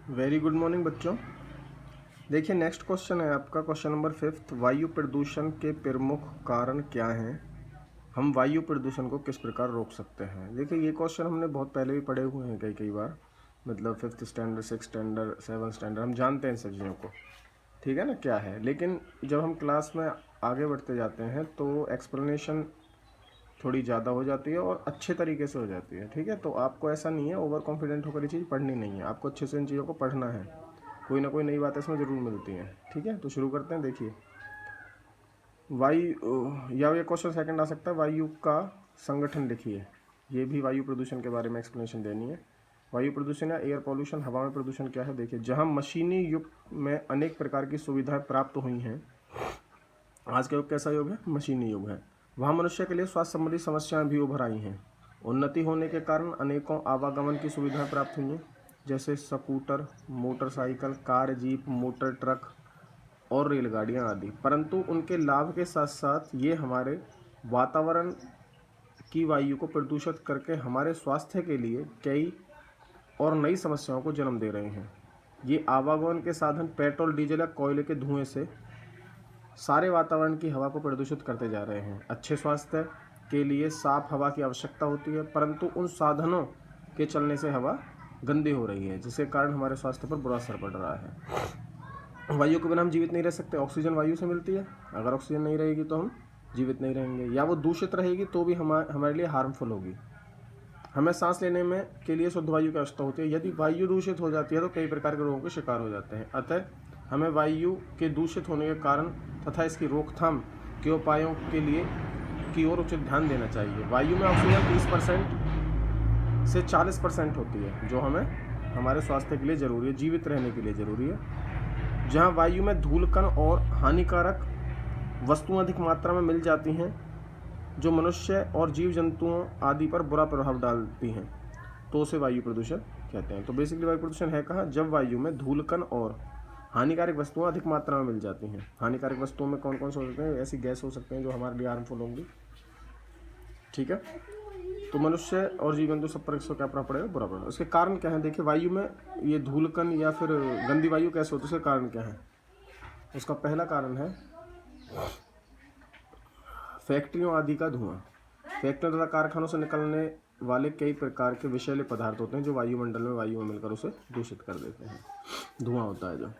Very good morning बच्चों। देखिए next question है आपका क्वेश्चन नंबर 5। वायु प्रदूषण के प्रमुख कारण क्या हैं? हम वायु प्रदूषण को किस प्रकार रोक सकते हैं? देखिए ये क्वेश्चन हमने बहुत पहले भी पढ़े हुए हैं कई बार, मतलब 5th standard 6th standard 7th standard, हम जानते हैं इन सब चीज़ों को, ठीक है ना, क्या है। लेकिन जब हम क्लास में आगे बढ़ते जाते हैं तो एक्सप्लेनेशन थोड़ी ज़्यादा हो जाती है और अच्छे तरीके से हो जाती है, ठीक है। तो आपको ऐसा नहीं है ओवर कॉन्फिडेंट होकर ये चीज़ पढ़नी नहीं है, आपको अच्छे से इन चीज़ों को पढ़ना है, कोई ना कोई नई बातें इसमें ज़रूर मिलती हैं, ठीक है। तो शुरू करते हैं। देखिए वायु, या ये क्वेश्चन सेकंड आ सकता है, वायु का संगठन लिखिए। ये भी वायु प्रदूषण के बारे में एक्सप्लेनेशन देनी है। वायु प्रदूषण या एयर पॉल्यूशन, हवा में प्रदूषण क्या है? देखिए जहाँ मशीनी युग में अनेक प्रकार की सुविधाएं प्राप्त हुई हैं, आज का युग कैसा युग है? मशीनी युग है। वहाँ मनुष्य के लिए स्वास्थ्य संबंधी समस्याएं भी उभर आई हैं। उन्नति होने के कारण अनेकों आवागमन की सुविधाएं प्राप्त हुई हैं, जैसे scooter, motorcycle, car, jeep, motor, truck और रेलगाड़ियां आदि। परंतु उनके लाभ के साथ साथ ये हमारे वातावरण की वायु को प्रदूषित करके हमारे स्वास्थ्य के लिए कई और नई समस्याओं को जन्म दे रहे हैं। ये आवागमन के साधन पेट्रोल, डीजल या कोयले के धुएं से सारे वातावरण की हवा को प्रदूषित करते जा रहे हैं। अच्छे स्वास्थ्य के लिए साफ हवा की आवश्यकता होती है, परंतु उन साधनों के चलने से हवा गंदी हो रही है, जिसके कारण हमारे स्वास्थ्य पर बुरा असर पड़ रहा है। वायु के बिना हम जीवित नहीं रह सकते। ऑक्सीजन वायु से मिलती है, अगर ऑक्सीजन नहीं रहेगी तो हम जीवित नहीं रहेंगे, या वो दूषित रहेगी तो भी हमारे लिए हार्मफुल होगी। हमें सांस लेने में के लिए शुद्ध वायु की आवश्यकता होती है। यदि वायु दूषित हो जाती है तो कई प्रकार के रोगों के शिकार हो जाते हैं। अतः हमें वायु के दूषित होने के कारण तथा इसकी रोकथाम के उपायों के लिए की ओर उचित ध्यान देना चाहिए। वायु में ऑक्सीजन 30% से 40% होती है, जो हमें हमारे स्वास्थ्य के लिए जरूरी है, जीवित रहने के लिए जरूरी है। जहाँ वायु में धूलकण और हानिकारक वस्तुएं अधिक मात्रा में मिल जाती हैं, जो मनुष्य और जीव जंतुओं आदि पर बुरा प्रभाव डालती हैं, तो उसे वायु प्रदूषण कहते हैं। तो बेसिकली वायु प्रदूषण है कहाँ? जब वायु में धूलकण और हानिकारक वस्तुएं अधिक मात्रा में मिल जाती हैं। हानिकारक वस्तुओं में कौन कौन से हो सकते हैं? ऐसी गैस हो सकते हैं जो हमारे लिए हार्मफुल होंगी, ठीक है। तो मनुष्य और जीव जंतु सब पर इसका क्या प्रभाव पड़ेगा? बुरा पड़ेगा। उसके कारण क्या है? देखिए वायु में ये धूलकण या फिर गंदी वायु कैसे होती है, उसके कारण क्या है? उसका पहला कारण है फैक्ट्रियों आदि का धुआं। फैक्ट्रियों तथा कारखानों से निकलने वाले कई प्रकार के विषैले पदार्थ होते हैं जो वायुमंडल में वायु में मिलकर उसे दूषित कर देते हैं। धुआं होता है जो।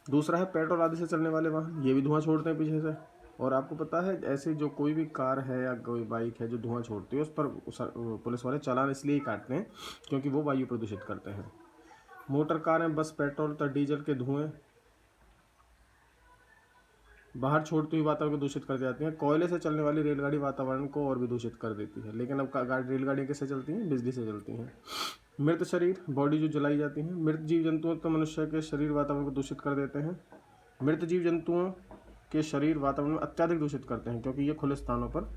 दूसरा है पेट्रोल आदि से चलने वाले वाहन, ये भी धुआं छोड़ते हैं पीछे से। और आपको पता है ऐसे जो कोई भी कार है या कोई बाइक है जो धुआं छोड़ती है, उस पर पुलिस वाले चालान इसलिए ही काटते हैं क्योंकि वो वायु प्रदूषित करते हैं। मोटर कारें, बस पेट्रोल तथा डीजल के धुएं बाहर छोड़ती हुई वातावरण को दूषित कर जाती हैं। कोयले से चलने वाली रेलगाड़ी वातावरण को और भी दूषित कर देती है। लेकिन अब रेलगाड़ी कैसे चलती हैं? बिजली से चलती हैं। मृत शरीर, बॉडी जो जलाई जाती है। मृत जीव जंतुओं तो मनुष्य के शरीर वातावरण को दूषित कर देते हैं। मृत जीव जंतुओं के शरीर वातावरण में अत्यधिक दूषित करते हैं, क्योंकि ये खुले स्थानों पर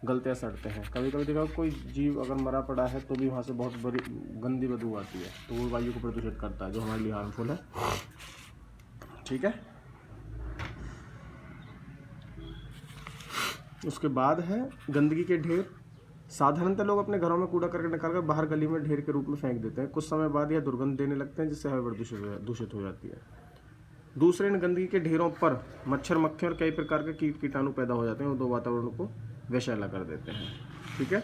गलतियाँ सड़ते हैं। कभी कभी देखा कोई जीव अगर मरा पड़ा है तो भी वहाँ से बहुत बड़ी गंदी बदबू आती है, तो वो वायु को प्रदूषित करता है, जो हमारे लिए हार्मफुल है, ठीक है। उसके बाद है गंदगी के ढेर। साधारणतः लोग अपने घरों में कूड़ा करकट निकालकर बाहर गली में ढेर के रूप में फेंक देते हैं। कुछ समय बाद यह दुर्गंध देने लगते हैं, जिससे हवा दूषित हो जाती है। दूसरे, इन गंदगी के ढेरों पर मच्छर, मक्खी और कई प्रकार के कीट कीटाणु पैदा हो जाते हैं, वो दो वातावरण को विषैला कर देते हैं, ठीक है।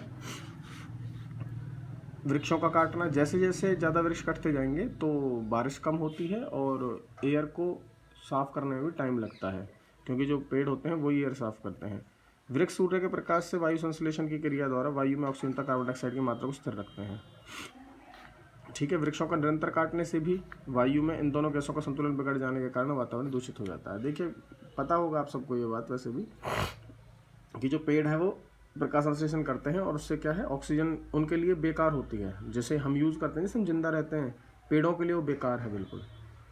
वृक्षों का काटना, जैसे जैसे ज़्यादा वृक्ष कटते जाएंगे तो बारिश कम होती है और एयर को साफ करने में भी टाइम लगता है, क्योंकि जो पेड़ होते हैं वही एयर साफ करते हैं। वृक्ष सूर्य के प्रकाश से वायु संश्लेषण की क्रिया द्वारा वायु में ऑक्सीजन तथा कार्बन डाइऑक्साइड की मात्रा को स्थिर रखते हैं, ठीक है। वृक्षों का निरंतर काटने से भी वायु में इन दोनों गैसों का संतुलन बिगड़ जाने के कारण वातावरण दूषित हो जाता है। देखिए पता होगा आप सबको ये बात वैसे भी, कि जो पेड़ है वो प्रकाश संश्लेषण करते हैं और उससे क्या है, ऑक्सीजन उनके लिए बेकार होती है। जैसे हम यूज़ करते हैं, जैसे हम जिंदा रहते हैं, पेड़ों के लिए वो बेकार है बिल्कुल।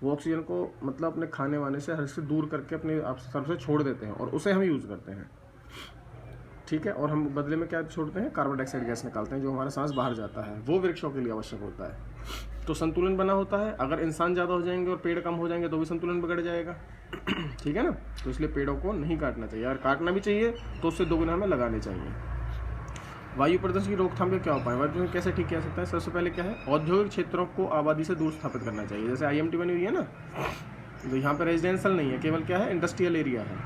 वो ऑक्सीजन को मतलब अपने खाने वाने से हर से दूर करके अपने तरफ से छोड़ देते हैं और उसे हम यूज़ करते हैं, ठीक है। और हम बदले में क्या छोड़ते हैं? कार्बन डाइऑक्साइड गैस निकालते हैं, जो हमारा सांस बाहर जाता है, वो वृक्षों के लिए आवश्यक होता है। तो संतुलन बना होता है। अगर इंसान ज़्यादा हो जाएंगे और पेड़ कम हो जाएंगे तो भी संतुलन बिगड़ जाएगा, ठीक है ना। तो इसलिए पेड़ों को नहीं काटना चाहिए, और काटना भी चाहिए तो उससे दोगुना हमें लगाने चाहिए। वायु प्रदूषण की रोकथाम के क्या उपाय, वायु प्रदूषण कैसे ठीक किया जा सकता है? सबसे पहले क्या है, औद्योगिक क्षेत्रों को आबादी से दूर स्थापित करना चाहिए। जैसे IMT बनी हुई है ना, तो यहाँ पे रेजिडेंशियल नहीं है, केवल क्या है, इंडस्ट्रियल एरिया है,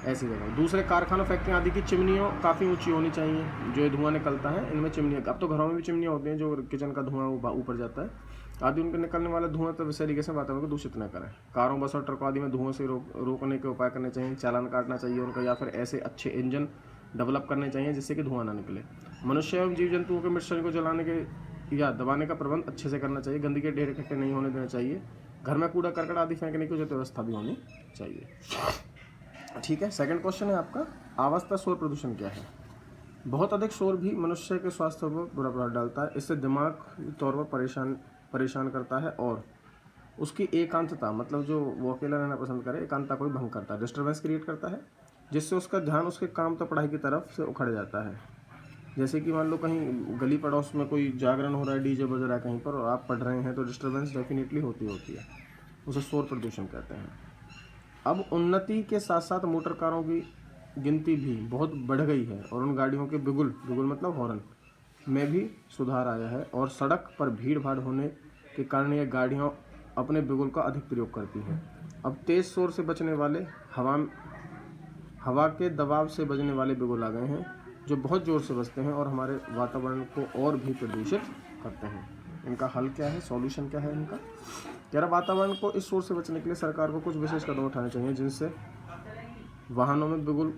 ऐसी जगह। दूसरे, कारखानों फैक्ट्रियाँ आदि की चिमनियों काफ़ी ऊंची होनी चाहिए। जो ये धुआं निकलता है इनमें चिमनियाँ, अब तो घरों में भी चिमनियाँ होती हैं जो किचन का धुआं ऊपर जाता है आदि, उनके निकलने वाला धुआं तो इस तरीके से वातावरण को दूषित न करें। कारों, बस और ट्रकों आदि में धुआं से रोकने के उपाय करने चाहिए। चालान काटना चाहिए उनका, या फिर ऐसे अच्छे इंजन डेवलप करने चाहिए जिससे कि धुआं ना निकले। मनुष्य एवं जीव जंतुओं के मिश्रण को जलाने के या दबाने का प्रबंध अच्छे से करना चाहिए। गंदगी के ढेर इकट्ठे नहीं होने देना चाहिए। घर में कूड़ा करकट आदि फेंकने की उचित व्यवस्था भी होनी चाहिए। ठीक है। सेकंड क्वेश्चन है आपका, आवाज़ शोर प्रदूषण क्या है? बहुत अधिक शोर भी मनुष्य के स्वास्थ्य पर बुरा प्रभाव डालता है। इससे दिमाग तौर पर परेशान करता है और उसकी एकांतता, मतलब जो वो अकेला रहना पसंद करे, एकांतता को भी भंग करता है, डिस्टर्बेंस क्रिएट करता है, जिससे उसका ध्यान उसके काम तो पढ़ाई की तरफ से उखड़ जाता है। जैसे कि मान लो कहीं गली पड़ोस में कोई जागरण हो रहा है, डीजे बज रहा है कहीं पर, और आप पढ़ रहे हैं, तो डिस्टर्बेंस डेफिनेटली होती है, उसे शोर प्रदूषण कहते हैं। अब उन्नति के साथ साथ मोटर कारों की गिनती भी बहुत बढ़ गई है और उन गाड़ियों के बिगुल मतलब हॉर्न में भी सुधार आया है, और सड़क पर भीड़ भाड़ होने के कारण ये गाड़ियाँ अपने बिगुल का अधिक प्रयोग करती हैं। अब तेज़ शोर से बचने वाले हवा के दबाव से बजने वाले बिगुल आ गए हैं, जो बहुत ज़ोर से बजते हैं और हमारे वातावरण को और भी प्रदूषित करते हैं। इनका हल क्या है, सॉल्यूशन क्या है इनका? यार, वातावरण को इस शोर से बचने के लिए सरकार को कुछ विशेष कदम उठाने चाहिए, जिनसे वाहनों में बिगुल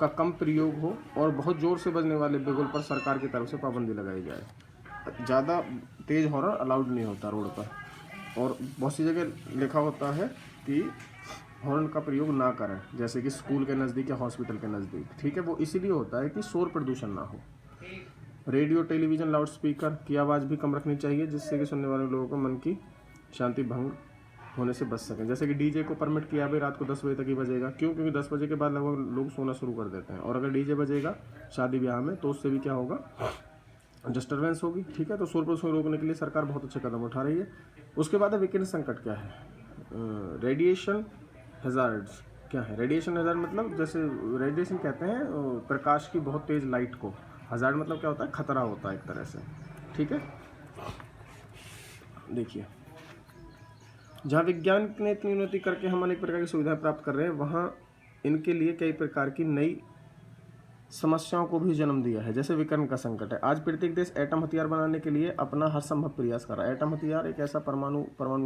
का कम प्रयोग हो और बहुत ज़ोर से बजने वाले बिगुल पर सरकार की तरफ से पाबंदी लगाई जाए। ज़्यादा तेज़ हॉर्न अलाउड नहीं होता रोड पर, और बहुत सी जगह लिखा होता है कि हॉर्न का प्रयोग ना करें, जैसे कि स्कूल के नज़दीक या हॉस्पिटल के नज़दीक। ठीक है, वो इसीलिए होता है कि शोर प्रदूषण ना हो। रेडियो, टेलीविज़न, लाउड स्पीकर की आवाज़ भी कम रखनी चाहिए, जिससे कि सुनने वाले लोगों को मन की शांति भंग होने से बच सकें। जैसे कि डीजे को परमिट किया भाई रात को 10 बजे तक ही बजेगा, क्यों? क्योंकि 10 बजे के बाद लगभग लोग सोना शुरू कर देते हैं, और अगर डीजे बजेगा शादी ब्याह में तो उससे भी क्या होगा, डिस्टर्बेंस होगी। ठीक है, तो शोर प्रदूषण रोकने के लिए सरकार बहुत अच्छे कदम उठा रही है। उसके बाद विकिरण संकट क्या है, रेडिएशन हैजार्ड्स क्या है? रेडिएशन हैजार्ड मतलब, जैसे रेडिएशन कहते हैं प्रकाश की बहुत तेज़ लाइट को, हैजार्ड मतलब क्या होता है, खतरा होता है एक तरह से। ठीक है, देखिए, जहाँ विज्ञान ने इतनी उन्नति करके हम अनेक प्रकार की सुविधाएं प्राप्त कर रहे हैं, वहाँ इनके लिए कई प्रकार की नई समस्याओं को भी जन्म दिया है। जैसे विकिरण का संकट है। आज प्रत्येक देश एटम हथियार बनाने के लिए अपना हर संभव प्रयास कर रहा है। एटम हथियार एक ऐसा परमाणु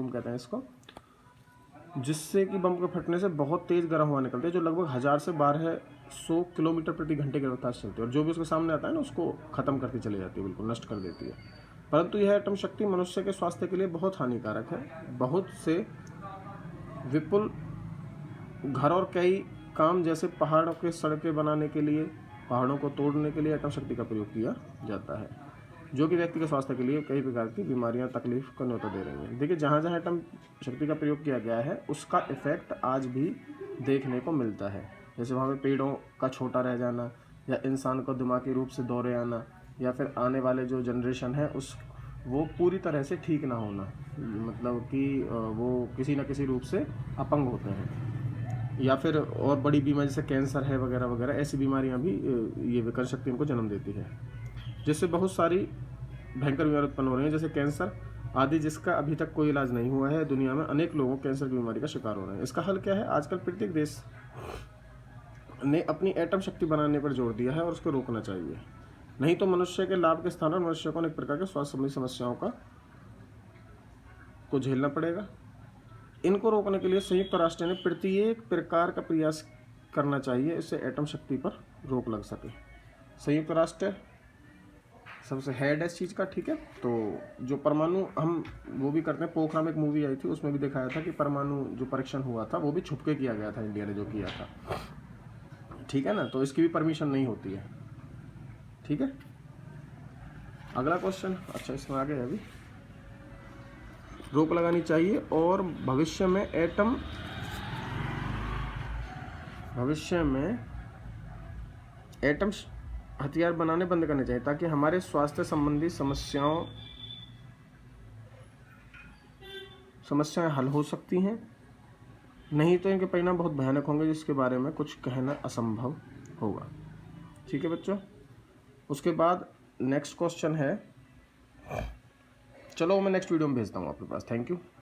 कहते हैं इसको, जिससे कि बम के फटने से बहुत तेज़ गर्म हवा निकलती है, जो लगभग 1000 से 1200 किलोमीटर प्रति घंटे की रफ्तार से चलती है, और जो भी उसके सामने आता है ना, उसको ख़त्म करती चली जाती है, बिल्कुल नष्ट कर देती है। परंतु यह एटम शक्ति मनुष्य के स्वास्थ्य के लिए बहुत हानिकारक है। बहुत से विपुल घर और कई काम, जैसे पहाड़ों के सड़कें बनाने के लिए, पहाड़ों को तोड़ने के लिए एटम शक्ति का प्रयोग किया जाता है, जो कि व्यक्ति के स्वास्थ्य के लिए कई प्रकार की बीमारियां, तकलीफ का न्योता दे रही हैं। देखिए, जहाँ जहाँ एटम शक्ति का प्रयोग किया गया है, उसका इफेक्ट आज भी देखने को मिलता है। जैसे वहाँ पे पेड़ों का छोटा रह जाना, या इंसान को दिमागी रूप से दौरे आना, या फिर आने वाले जो जनरेशन है वो पूरी तरह से ठीक ना होना, मतलब कि वो किसी न किसी रूप से अपंग होते हैं, या फिर और बड़ी बीमारी जैसे कैंसर है वगैरह वगैरह, ऐसी बीमारियां भी ये विकिरण शक्ति उनको जन्म देती है, जिससे बहुत सारी भयंकर बीमारी उत्पन्न हो रही हैं, जैसे कैंसर आदि, जिसका अभी तक कोई इलाज नहीं हुआ है। दुनिया में अनेक लोगों कैंसर की बीमारी का शिकार हो रहे हैं। इसका हल क्या है? आजकल प्रत्येक देश ने अपनी एटम शक्ति बनाने पर जोर दिया है, और उसको रोकना चाहिए। नहीं तो मनुष्य के लाभ के स्थान पर मनुष्य को अनेक प्रकार के स्वास्थ्य संबंधी समस्याओं को झेलना पड़ेगा। इनको रोकने के लिए संयुक्त राष्ट्र ने प्रत्येक प्रकार का प्रयास करना चाहिए, इससे एटम शक्ति पर रोक लग सके। संयुक्त राष्ट्र सबसे हेड है इस चीज़ का। ठीक है, तो जो परमाणु हम वो भी करते हैं, पोखरा में एक मूवी आई थी, उसमें भी दिखाया था कि परमाणु जो परीक्षण हुआ था वो भी छुप के किया गया था, इंडिया ने जो किया था। ठीक है ना, तो इसकी भी परमिशन नहीं होती है। ठीक है, अगला क्वेश्चन, अच्छा इसमें आगे है, अभी रोक लगानी चाहिए और भविष्य में एटम हथियार बनाने बंद करने चाहिए, ताकि हमारे स्वास्थ्य संबंधी समस्याएं हल हो सकती हैं। नहीं तो इनके परिणाम बहुत भयानक होंगे, जिसके बारे में कुछ कहना असंभव होगा। ठीक है बच्चों। उसके बाद नेक्स्ट क्वेश्चन है, चलो मैं नेक्स्ट वीडियो में भेजता हूँ आपके पास। Thank you.